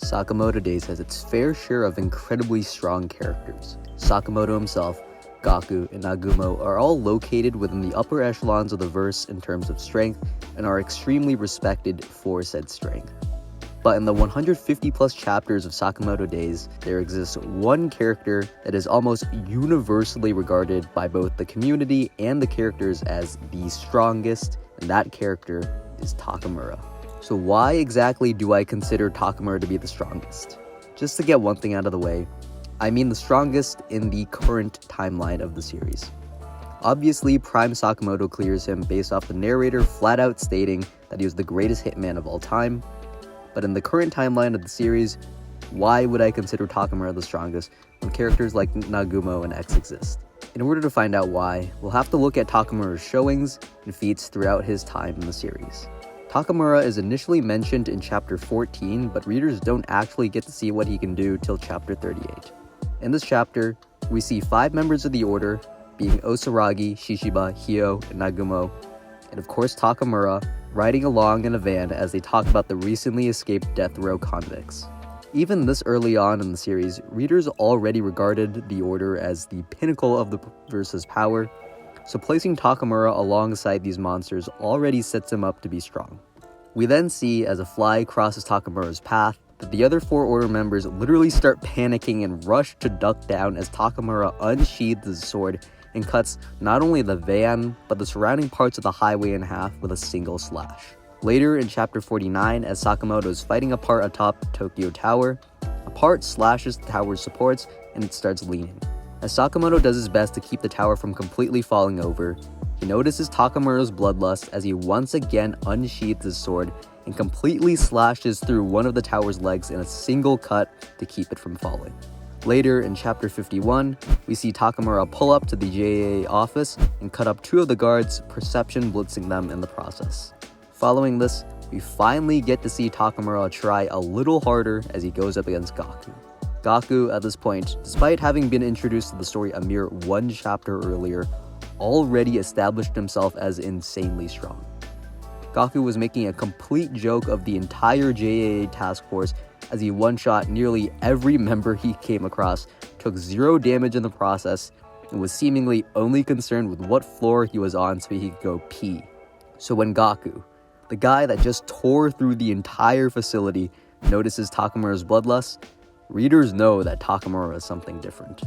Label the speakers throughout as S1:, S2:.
S1: Sakamoto Days has its fair share of incredibly strong characters. Sakamoto himself, Gaku, and Nagumo are all located within the upper echelons of the verse in terms of strength and are extremely respected for said strength. But in the 150 plus chapters of Sakamoto Days, there exists one character that is almost universally regarded by both the community and the characters as the strongest, and that character is Takamura. So why exactly do I consider Takamura to be the strongest? Just to get one thing out of the way, I mean the strongest in the current timeline of the series. Obviously, Prime Sakamoto clears him based off the narrator flat out stating that he was the greatest hitman of all time. But in the current timeline of the series, why would I consider Takamura the strongest when characters like Nagumo and X exist? In order to find out why, we'll have to look at Takamura's showings and feats throughout his time in the series. Takamura is initially mentioned in chapter 14, but readers don't actually get to see what he can do till chapter 38. In this chapter, we see 5 members of the Order, being Osaragi, Shishiba, Hyo, and Nagumo, and of course Takamura, riding along in a van as they talk about the recently escaped death row convicts. Even this early on in the series, readers already regarded the Order as the pinnacle of the verse's power, so placing Takamura alongside these monsters already sets him up to be strong. We then see, as a fly crosses Takamura's path, that the other 4 Order members literally start panicking and rush to duck down as Takamura unsheathes his sword and cuts not only the van, but the surrounding parts of the highway in half with a single slash. Later in chapter 49, as Sakamoto is fighting a part atop Tokyo Tower, a part slashes the tower's supports and it starts leaning. As Sakamoto does his best to keep the tower from completely falling over, he notices Takamura's bloodlust as he once again unsheathes his sword and completely slashes through one of the tower's legs in a single cut to keep it from falling. Later in chapter 51, we see Takamura pull up to the JAA office and cut up 2 of the guards, perception blitzing them in the process. Following this, we finally get to see Takamura try a little harder as he goes up against Gaku. Gaku, at this point, despite having been introduced to the story a mere 1 chapter earlier, already established himself as insanely strong. Gaku was making a complete joke of the entire JAA task force as he one-shot nearly every member he came across, took 0 damage in the process, and was seemingly only concerned with what floor he was on so he could go pee. So when Gaku, the guy that just tore through the entire facility, notices Takamura's bloodlust, readers know that Takamura is something different.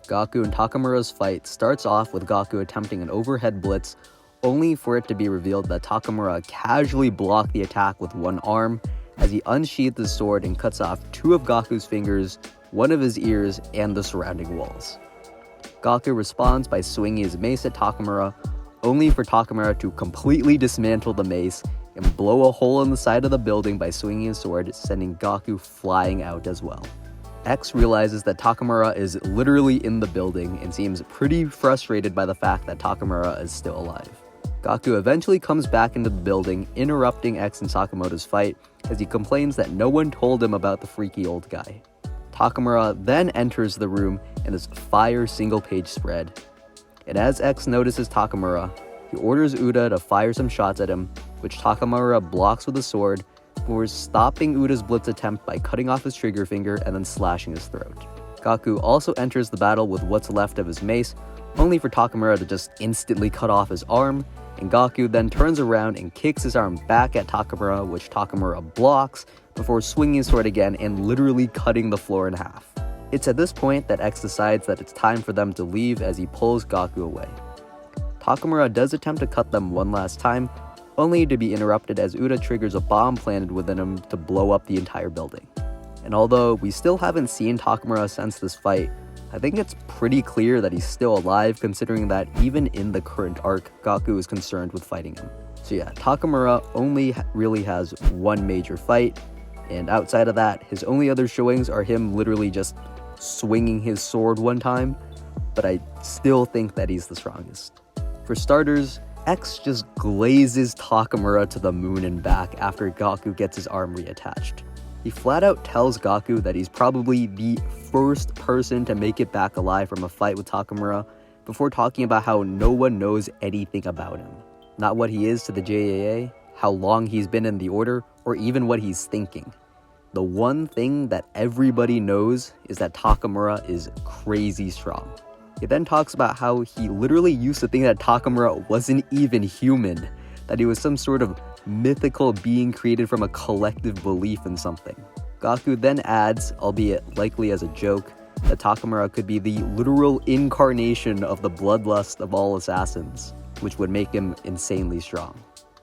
S1: Gaku and Takamura's fight starts off with Gaku attempting an overhead blitz, only for it to be revealed that Takamura casually blocked the attack with one arm as he unsheathed his sword and cuts off 2 of Gaku's fingers, 1 of his ears, and the surrounding walls. Gaku responds by swinging his mace at Takamura, only for Takamura to completely dismantle the mace and blow a hole in the side of the building by swinging his sword, sending Gaku flying out as well. X realizes that Takamura is literally in the building and seems pretty frustrated by the fact that Takamura is still alive. Gaku eventually comes back into the building, interrupting X and Sakamoto's fight as he complains that no one told him about the freaky old guy. Takamura then enters the room in this fire single-page spread. And as X notices Takamura, he orders Uda to fire some shots at him, which Takamura blocks with a sword, before stopping Uda's blitz attempt by cutting off his trigger finger and then slashing his throat. Gaku also enters the battle with what's left of his mace, only for Takamura to just instantly cut off his arm, and Gaku then turns around and kicks his arm back at Takamura, which Takamura blocks, before swinging his sword again and literally cutting the floor in half. It's at this point that X decides that it's time for them to leave as he pulls Gaku away. Takamura does attempt to cut them one last time, only to be interrupted as Uda triggers a bomb planted within him to blow up the entire building. And although we still haven't seen Takamura since this fight, I think it's pretty clear that he's still alive, considering that even in the current arc, Gaku is concerned with fighting him. So yeah, Takamura only really has 1 major fight, and outside of that, his only other showings are him literally just swinging his sword one time, but I still think that he's the strongest. For starters, X just glazes Takamura to the moon and back after Gaku gets his arm reattached. He flat out tells Gaku that he's probably the first person to make it back alive from a fight with Takamura, before talking about how no one knows anything about him. Not what he is to the JAA, how long he's been in the Order, or even what he's thinking. The one thing that everybody knows is that Takamura is crazy strong. It then talks about how he literally used to think that Takamura wasn't even human, that he was some sort of mythical being created from a collective belief in something. Gaku then adds, albeit likely as a joke, that Takamura could be the literal incarnation of the bloodlust of all assassins, which would make him insanely strong.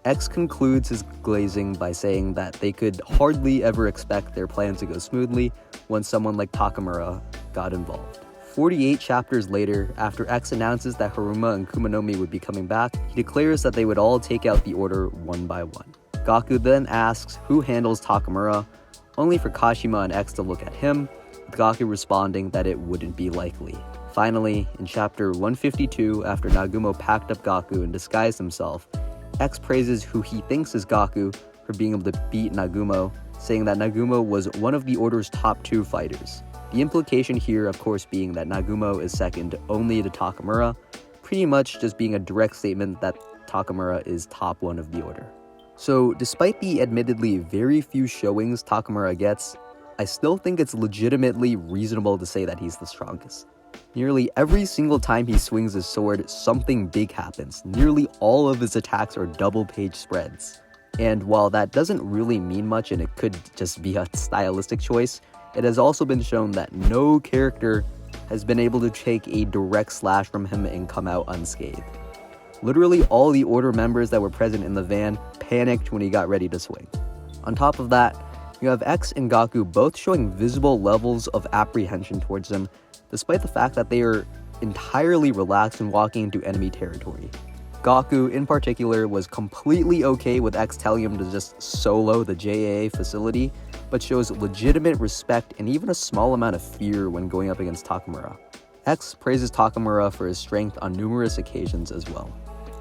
S1: X concludes his glazing by saying that they could hardly ever expect their plan to go smoothly when someone like Takamura got involved. 48 chapters later, after X announces that Haruma and Kumanomi would be coming back, he declares that they would all take out the order one by one. Gaku then asks who handles Takamura, only for Kashima and X to look at him, with Gaku responding that it wouldn't be likely. Finally, in chapter 152, after Nagumo packed up Gaku and disguised himself, X praises who he thinks is Gaku for being able to beat Nagumo, saying that Nagumo was one of the Order's top 2 fighters. The implication here, of course, being that Nagumo is second only to Takamura, pretty much just being a direct statement that Takamura is top 1 of the Order. So, despite the admittedly very few showings Takamura gets, I still think it's legitimately reasonable to say that he's the strongest. Nearly every single time he swings his sword, something big happens. Nearly all of his attacks are double-page spreads. And while that doesn't really mean much and it could just be a stylistic choice, it has also been shown that no character has been able to take a direct slash from him and come out unscathed. Literally all the Order members that were present in the van panicked when he got ready to swing. On top of that, you have X and Gaku both showing visible levels of apprehension towards him, despite the fact that they are entirely relaxed and walking into enemy territory. Gaku, in particular, was completely okay with X telling him to just solo the JAA facility, but shows legitimate respect and even a small amount of fear when going up against Takamura. X praises Takamura for his strength on numerous occasions as well.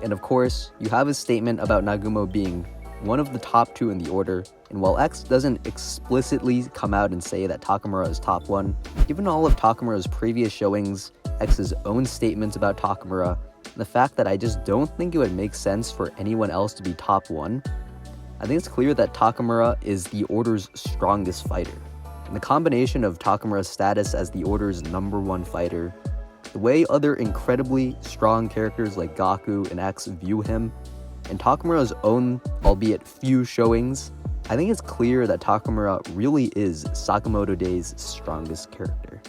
S1: And of course, you have his statement about Nagumo being one of the top 2 in the Order, and while X doesn't explicitly come out and say that Takamura is top 1, given all of Takamura's previous showings, X's own statements about Takamura, and the fact that I just don't think it would make sense for anyone else to be top 1, I think it's clear that Takamura is the Order's strongest fighter. And the combination of Takamura's status as the Order's #1 fighter, the way other incredibly strong characters like Gaku and X view him, and Takamura's own, albeit few showings, I think it's clear that Takamura really is Sakamoto Days' strongest character.